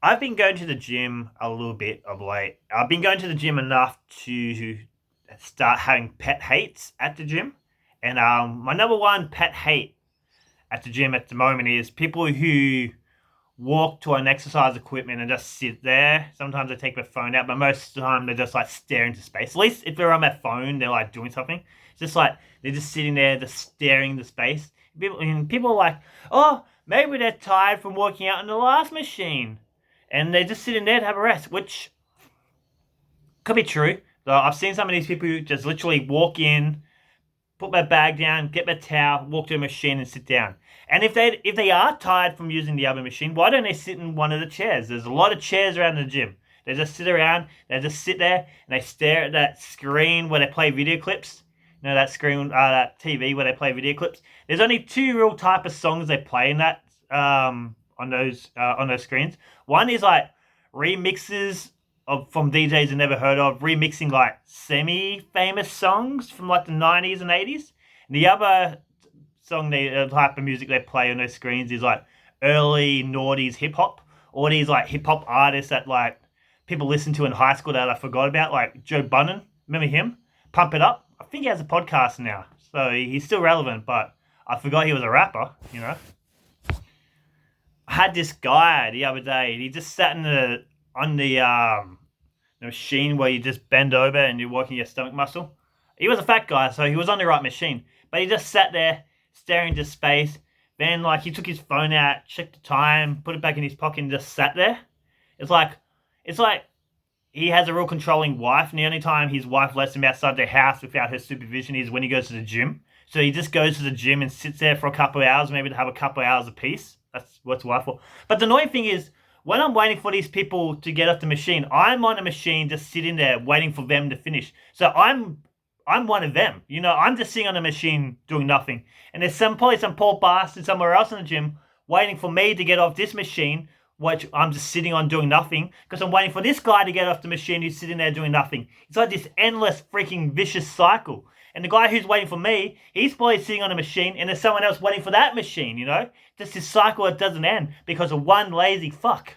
I've been going to the gym a little bit of late. I've been going to the gym enough to start having pet hates at the gym. And my number one pet hate at the gym at the moment is people who walk to an exercise equipment and just sit there. Sometimes they take their phone out, but most of the time they're just like staring into space. At least if they're on their phone, they're like doing something. It's just like they're just sitting there, just staring into space. People are like, oh, maybe they're tired from working out in the last machine, and they're just sitting there to have a rest, which could be true. So I've seen some of these people who just literally walk in, put their bag down, get their towel, walk to a machine and sit down. And if they are tired from using the other machine, why don't they sit in one of the chairs? There's a lot of chairs around the gym. They just sit around, they just sit there and they stare at that screen where they play video clips. You know that screen, that TV where they play video clips. There's only two real type of songs they play in that on those screens. One is like remixes from DJs I never heard of, remixing like semi-famous songs from like the 90s and 80s. And the other type of music they play on those screens is like early noughties hip hop. All these like hip hop artists that like people listen to in high school that I forgot about, like Joe Budden. Remember him? Pump It Up. I think he has a podcast now, so he's still relevant. But I forgot he was a rapper. I had this guy the other day. He just sat on the machine where you just bend over and you're working your stomach muscle. He was a fat guy, so he was on the right machine. But he just sat there staring into space. Then, like, he took his phone out, checked the time, put it back in his pocket, and just sat there. It's like, it's like he has a real controlling wife, and the only time his wife lets him outside their house without her supervision is when he goes to the gym. So he just goes to the gym and sits there for a couple of hours, maybe to have a couple of hours of peace. That's what's wife for. But the annoying thing is, when I'm waiting for these people to get off the machine, I'm on a machine just sitting there waiting for them to finish. So I'm one of them. I'm just sitting on a machine doing nothing. And there's probably some poor bastard somewhere else in the gym waiting for me to get off this machine, which I'm just sitting on doing nothing, because I'm waiting for this guy to get off the machine who's sitting there doing nothing. It's like this endless freaking vicious cycle. And the guy who's waiting for me, he's probably sitting on a machine, and there's someone else waiting for that machine. Just this cycle that doesn't end because of one lazy fuck.